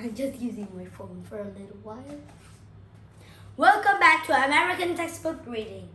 I'm just using my phone for a little while. Welcome back to American Textbook Reading.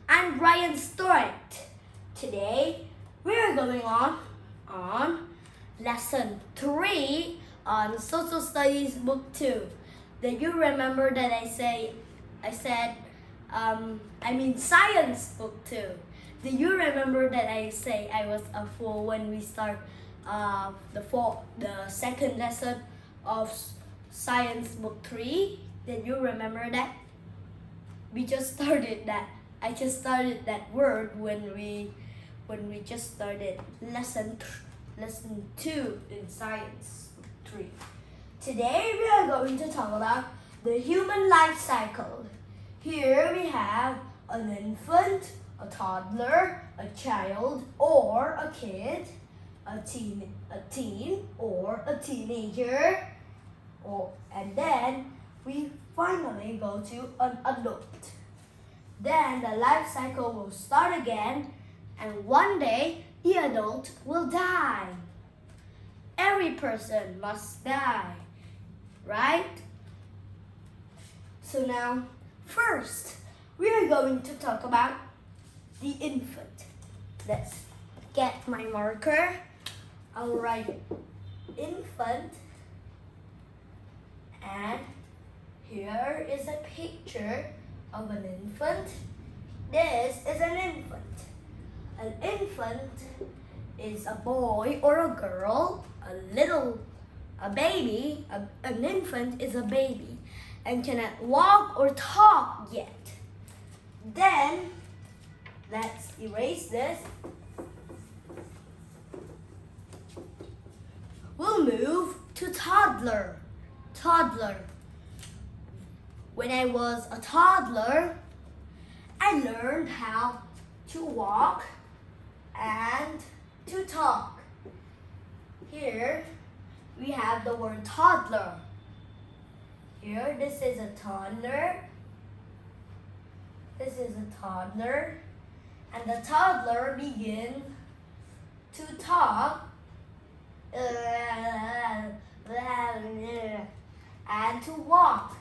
I'm Brian Stewart. Today we're going on lesson 3 on Social Studies Book 2. Did you remember that I said Science Book 2? Do you remember that I was a fool when we start the second lesson of Science Book 3? Did you remember that? We just started that. I just started that word when we just started lesson 2 in Science Book 3. Today we are going to talk about the human life cycle. Here we have an infant, a toddler, a child or a kid, a teen or a teenager, and then we finally go to an adult. Then the life cycle will start again, and one day the adult will die. Every person must die, right? So now, first, we are going to talk about the infant. Let's get my marker. I'll write infant, and here is a picture of an infant. This is an infant. An infant is a boy or a girl, a baby. An infant is a baby and cannot walk or talk yet. Then, let's erase this. We'll move to toddler. When I was a toddler, I learned how to walk and to talk. Here we have the word toddler. Here, this is a toddler. This is a toddler. And the toddler begins to talk and to walk.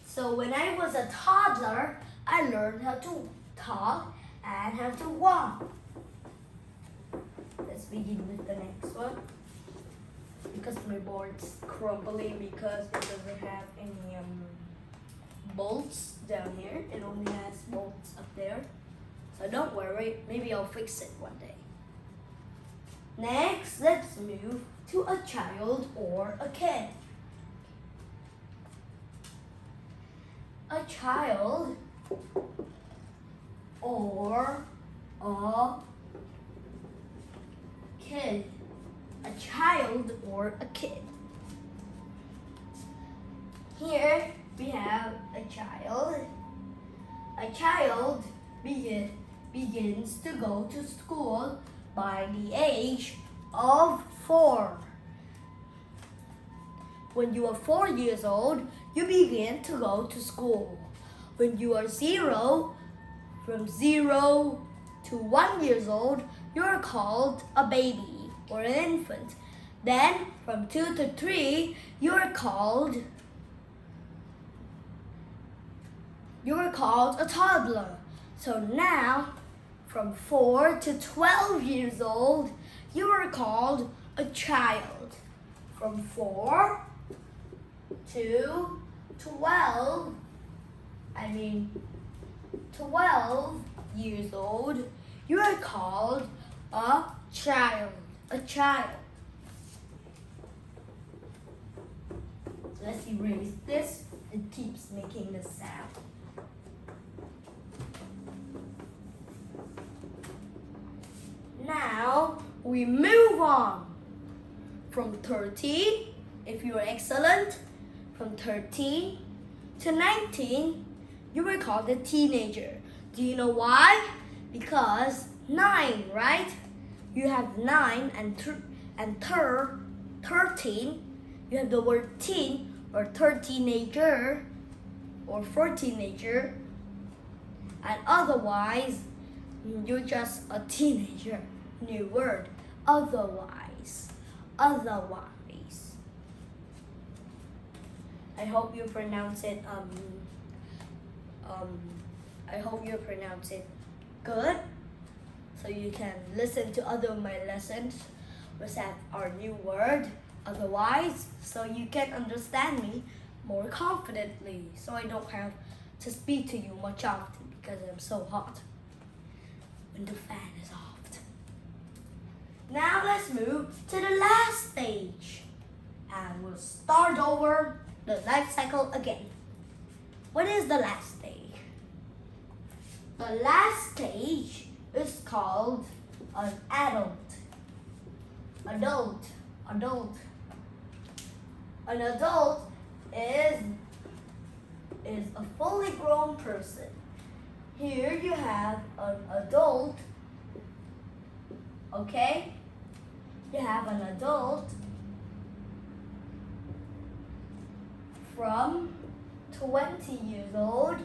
So when I was a toddler, I learned how to talk and how to walk. Let's begin with the next one. Because my board's crumbling because it doesn't have any bolts down here. It only has bolts up there. So don't worry, maybe I'll fix it one day. Next, let's move to a child or a kid. A child or a kid. A child or a kid. Here we have a child. A child begins to go to school by the age of 4. When you are 4 years old, you begin to go to school. When you are from 0 to 1 years old, you are called a baby or an infant. Then from 2 to 3, you are called a toddler. So now, from 4 to 12 years old, you are called a child. From 4 to 12 years old, you are called a child. Let's erase this. It keeps making the sound. Now we move on from 13, if you are excellent, from 13 to 19, you were called a teenager. Do you know why? Because 9, right? You have 9 and 13. You have the word teen or third teenager or fourth teenager, and otherwise you're just a teenager. New word, otherwise. Otherwise. I hope you pronounce it I hope you pronounce it good, so you can listen to other of my lessons which have our new word, otherwise, so you can understand me more confidently, so I don't have to speak to you much often because I'm so hot when the fan is off. Now let's move to the last stage, and we'll start over the life cycle again. What is the last stage? The last stage is called an adult. Adult. An adult is a fully grown person. Here you have an adult, okay? You have an adult from 20 years old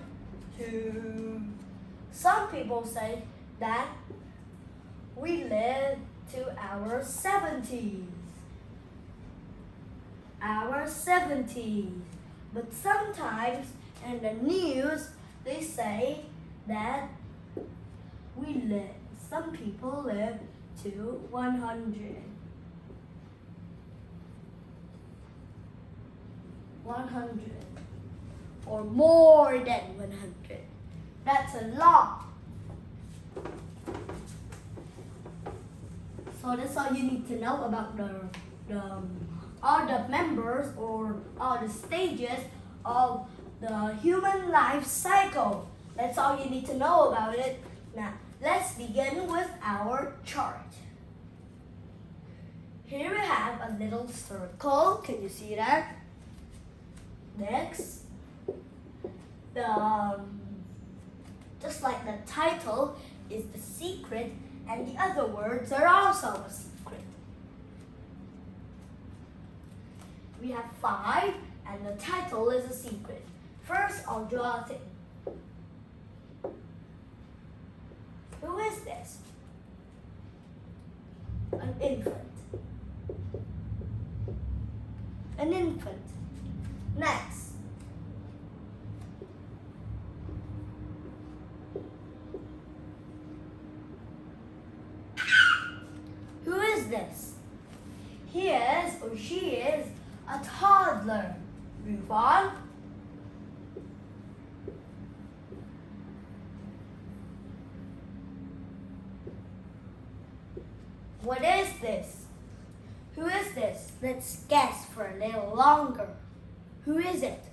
to, some people say that we live to our 70s. Our 70s. But sometimes in the news they say that some people live to 100. 100 or more than 100. That's a lot. So that's all you need to know about all the members or all the stages of the human life cycle. That's all you need to know about it. Now, let's begin with our chart. Here we have a little circle. Can you see that? Next, just like the title is the secret, and the other words are also a secret. We have 5, and the title is a secret. First, I'll draw a thing. Who is this? An infant. An infant. Next. Who is this? He is or she is a toddler. Move on. What is this? Who is this? Let's guess for a little longer. Who is it?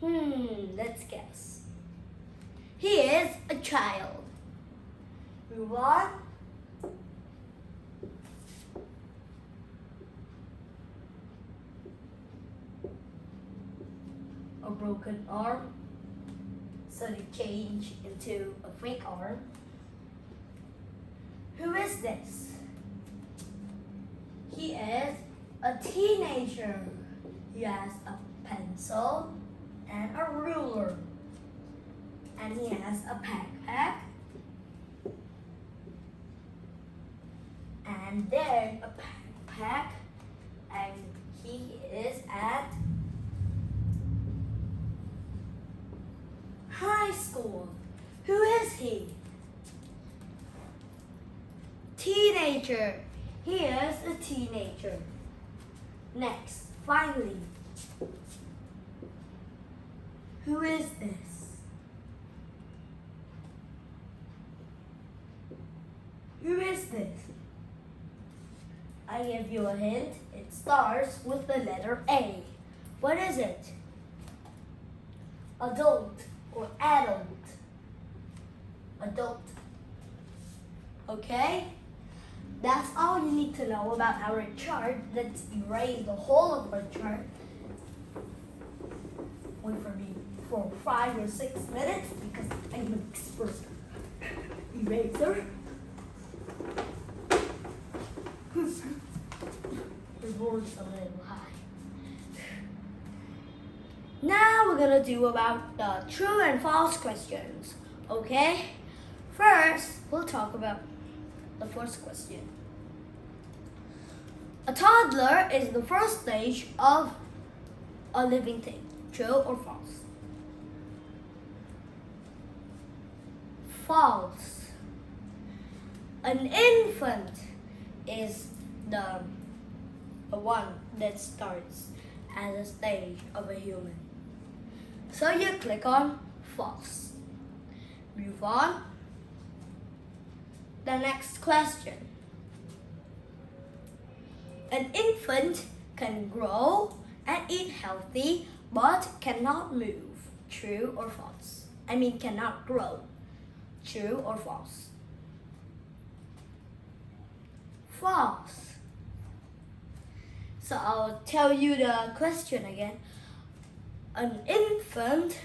Let's guess. He is a child. Move on. A broken arm. So they change into a fake arm. Who is this? He is a teenager. He has a pencil and a ruler. And he has a backpack. And then a backpack. And he is at high school. Who is he? Teenager. He is a teenager. Next, finally. Who is this? Who is this? I give you a hint. It starts with the letter A. What is it? Adult or adult. Adult. Okay? That's all you need to know about our chart. Let's erase the whole of our chart. Wait for me for 5 or 6 minutes because I'm an expert eraser. The board's a little high. Now we're gonna do about the true and false questions. Okay? First, we'll talk about the first question. A toddler is the first stage of a living thing. True or false? False. An infant is the one that starts as a stage of a human. So you click on false. Move on. The next question. An infant can grow and eat healthy but cannot move. True or false? I mean cannot grow. True or false? False. So I'll tell you the question again. An infant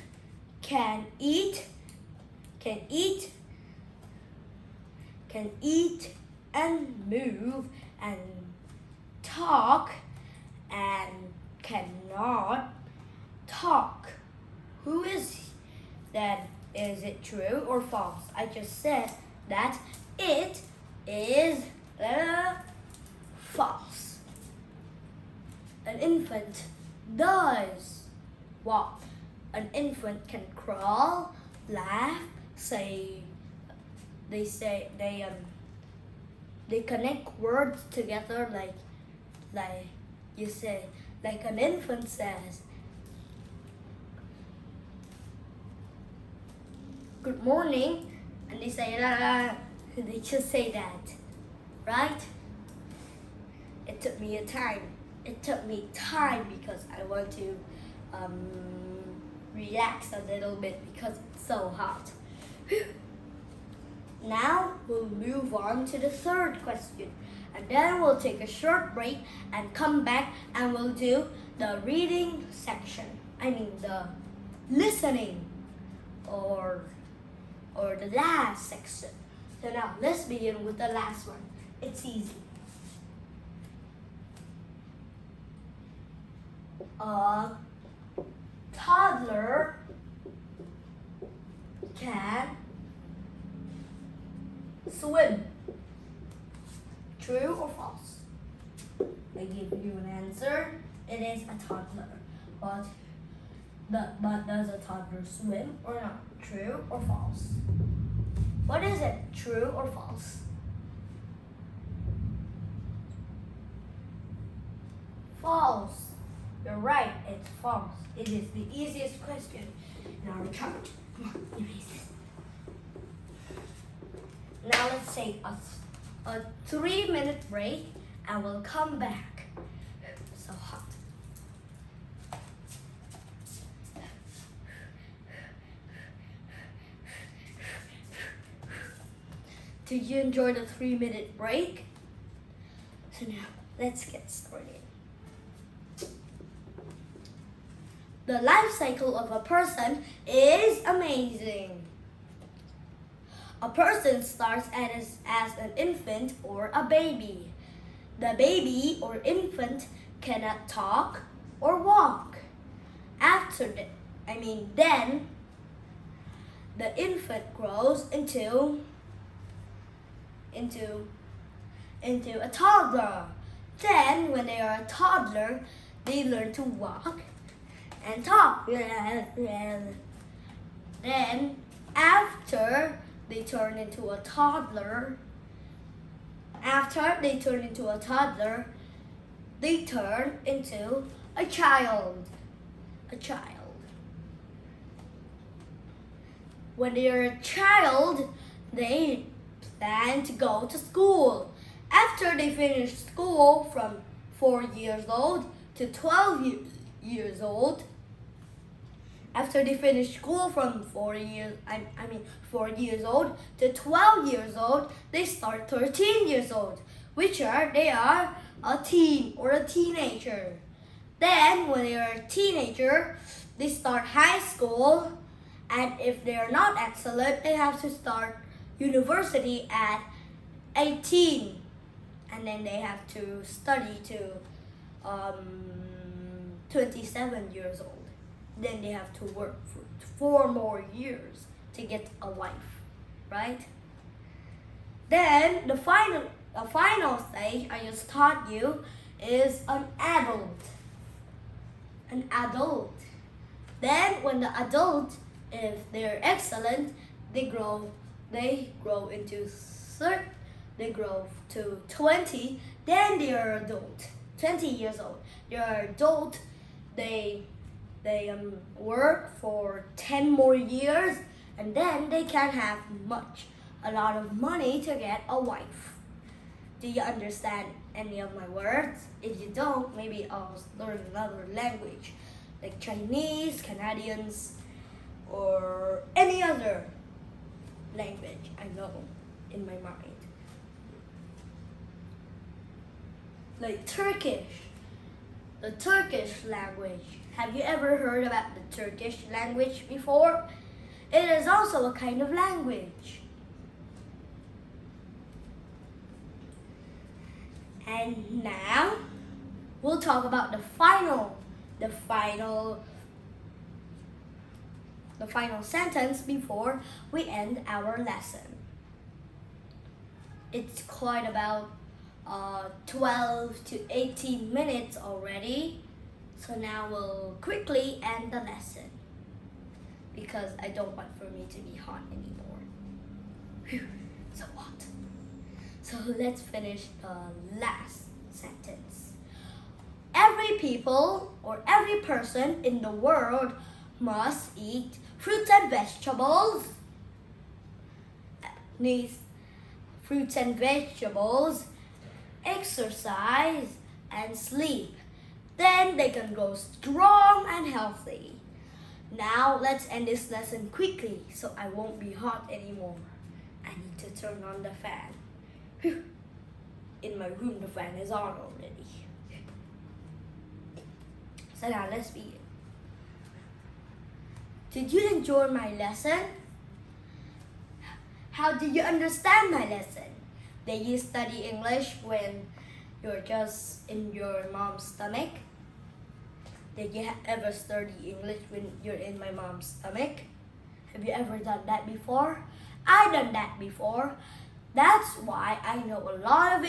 can eat and move and talk and cannot talk. Who is he? Then is it true or false? I just said that it is false. An infant does walk. An infant can crawl, laugh, they connect words together like you say, like an infant says, good morning, and they say they just say that, right? It took me time because I want to relax a little bit because it's so hot. Now we'll move on to the third question, and then we'll take a short break and come back and we'll do the reading section. I mean the listening or the last section. So now let's begin with the last one. It's easy. A toddler can swim. True or false? I give you an answer. It is a toddler. But does a toddler swim or not? True or false? What is it? True or false? False. You're right, it's false. It is the easiest question in our chart. Come on, erase this. Now let's take a 3-minute break and we'll come back. So hot. Did you enjoy the 3-minute break? So now let's get started. The life cycle of a person is amazing. A person starts as an infant or a baby. The baby or infant cannot talk or walk. Then the infant grows into a toddler. Then when they are a toddler, they learn to walk and talk. Then after they turn into a toddler, they turn into a child. When they are a child, they plan to go to school. After they finish school from 4 years old to 12 years old, after they finish school from 4 years old to 12 years old, they start 13 years old, they are a teen or a teenager. Then when they are a teenager, they start high school, and if they are not excellent, they have to start university at 18, and then they have to study to 27 years old. then they have to work for 4 more years to get a wife, right? Then the final stage I just taught you is an adult. An adult. Then when the adult, if they're excellent, they grow to 20, then they are adult. 20 years old. They are adult. They work for 10 more years, and then they can have a lot of money to get a wife. Do you understand any of my words? If you don't, maybe I'll learn another language, like Chinese, Canadians, or any other language I know in my mind. Like Turkish, the Turkish language. Have you ever heard about the Turkish language before? It is also a kind of language. And now we'll talk about the final sentence before we end our lesson. It's quite about 12 to 18 minutes already. So now we'll quickly end the lesson because I don't want for me to be hot anymore. Whew, so hot. So let's finish the last sentence. Every people or every person in the world must eat fruits and vegetables. Needs fruits and vegetables, exercise, and sleep. Then they can grow strong and healthy. Now let's end this lesson quickly so I won't be hot anymore. I need to turn on the fan. Whew. In my room the fan is on already. So now let's begin. Did you enjoy my lesson? How did you understand my lesson? Did you study English when you're just in your mom's stomach? Did you ever study English when you're in my mom's stomach? Have you ever done that before? I've done that before. That's why I know a lot of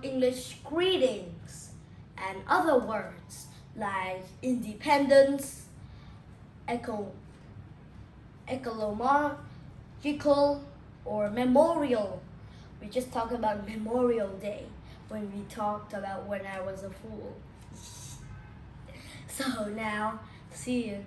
English, greetings and other words like independence, ecological, or memorial. We just talked about Memorial Day when we talked about when I was a fool. So now, see you.